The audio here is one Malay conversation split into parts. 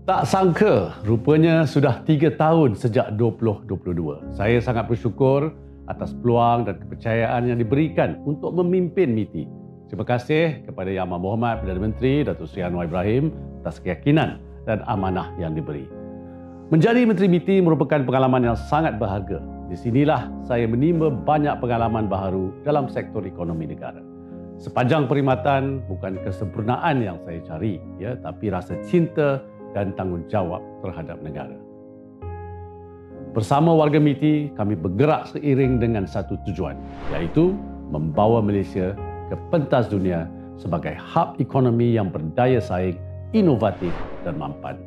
Tak sangka, rupanya sudah 3 tahun sejak 2022. Saya sangat bersyukur atas peluang dan kepercayaan yang diberikan untuk memimpin MITI. Terima kasih kepada Yang Amat Berhormat Perdana Menteri Datuk Seri Anwar Ibrahim atas keyakinan dan amanah yang diberi. Menjadi Menteri MITI merupakan pengalaman yang sangat berharga. Di sinilah saya menimba banyak pengalaman baharu dalam sektor ekonomi negara. Sepanjang perkhidmatan, bukan kesempurnaan yang saya cari, tapi rasa cinta dan tanggungjawab terhadap negara. Bersama warga MITI, kami bergerak seiring dengan satu tujuan, iaitu membawa Malaysia ke pentas dunia sebagai hub ekonomi yang berdaya saing, inovatif dan mampan.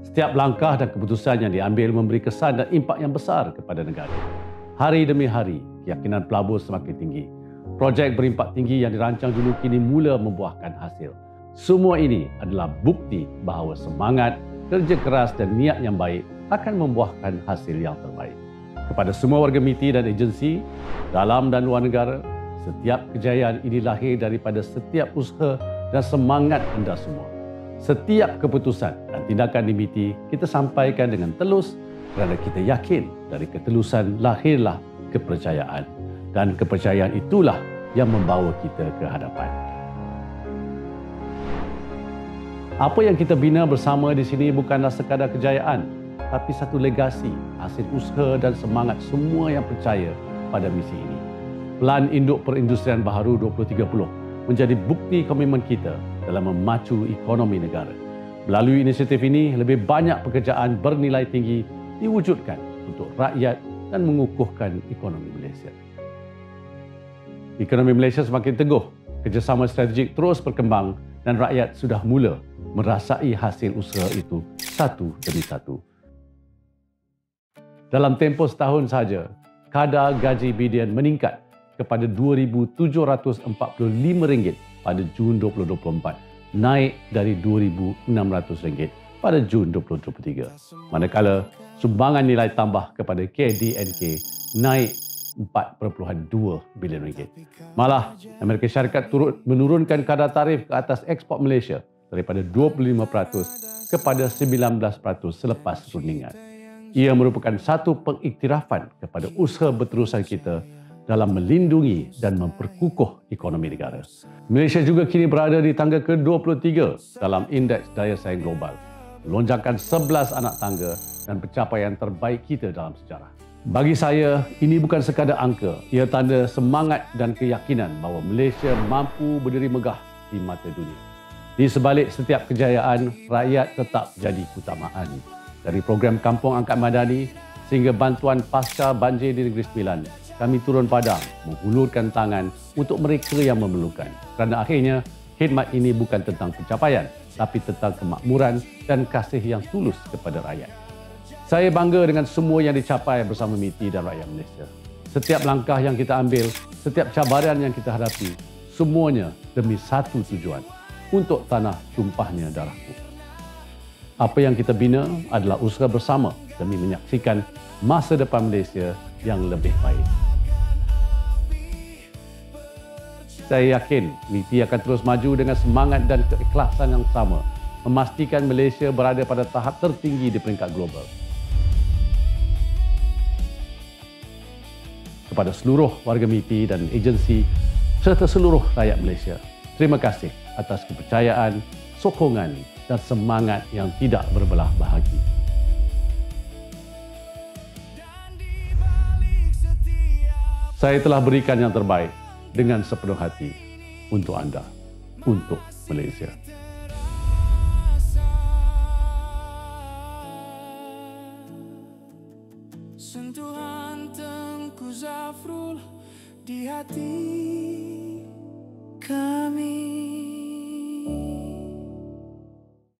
Setiap langkah dan keputusan yang diambil memberi kesan dan impak yang besar kepada negara. Hari demi hari, keyakinan pelabur semakin tinggi. Projek berimpak tinggi yang dirancang dulu kini mula membuahkan hasil. Semua ini adalah bukti bahawa semangat, kerja keras dan niat yang baik akan membuahkan hasil yang terbaik. Kepada semua warga MITI dan agensi, dalam dan luar negara, setiap kejayaan ini lahir daripada setiap usaha dan semangat anda semua. Setiap keputusan dan tindakan di MITI kita sampaikan dengan telus kerana kita yakin dari ketulusan lahirlah kepercayaan. Dan kepercayaan itulah yang membawa kita ke hadapan. Apa yang kita bina bersama di sini bukanlah sekadar kejayaan, tapi satu legasi, hasil usaha dan semangat semua yang percaya pada misi ini. Pelan Induk Perindustrian Baharu 2030 menjadi bukti komitmen kita dalam memacu ekonomi negara. Melalui inisiatif ini, lebih banyak pekerjaan bernilai tinggi diwujudkan untuk rakyat dan mengukuhkan ekonomi Malaysia. Ekonomi Malaysia semakin teguh, kerjasama strategik terus berkembang dan rakyat sudah mula merasai hasil usaha itu satu demi satu. Dalam tempoh setahun sahaja, kadar gaji BDN meningkat kepada RM2,745 pada Jun 2024, naik dari RM2,600 pada Jun 2023. Manakala sumbangan nilai tambah kepada KDNK naik RM4.2 bilion. Malah, Amerika Syarikat turut menurunkan kadar tarif ke atas ekspor Malaysia daripada 25% kepada 19% selepas rundingan. Ia merupakan satu pengiktirafan kepada usaha berterusan kita dalam melindungi dan memperkukuh ekonomi negara. Malaysia juga kini berada di tangga ke-23 dalam Indeks Daya Saing Global, melonjakkan 11 anak tangga dan pencapaian terbaik kita dalam sejarah. Bagi saya, ini bukan sekadar angka, ia tanda semangat dan keyakinan bahawa Malaysia mampu berdiri megah di mata dunia. Di sebalik setiap kejayaan, rakyat tetap jadi keutamaan. Dari program Kampung Angkat Madani sehingga bantuan pasca banjir di Negeri Sembilan, kami turun padang menghulurkan tangan untuk mereka yang memerlukan. Kerana akhirnya, khidmat ini bukan tentang pencapaian, tapi tentang kemakmuran dan kasih yang tulus kepada rakyat. Saya bangga dengan semua yang dicapai bersama MITI dan rakyat Malaysia. Setiap langkah yang kita ambil, setiap cabaran yang kita hadapi, semuanya demi satu tujuan, untuk tanah tumpahnya darahku. Apa yang kita bina adalah usaha bersama demi menyaksikan masa depan Malaysia yang lebih baik. Saya yakin MITI akan terus maju dengan semangat dan keikhlasan yang sama, memastikan Malaysia berada pada tahap tertinggi di peringkat global. Kepada seluruh warga MITI dan agensi serta seluruh rakyat Malaysia, terima kasih atas kepercayaan, sokongan dan semangat yang tidak berbelah bahagi. Saya telah berikan yang terbaik dengan sepenuh hati untuk anda, untuk Malaysia. Sentuhan Tengku Zafrul di hati kami.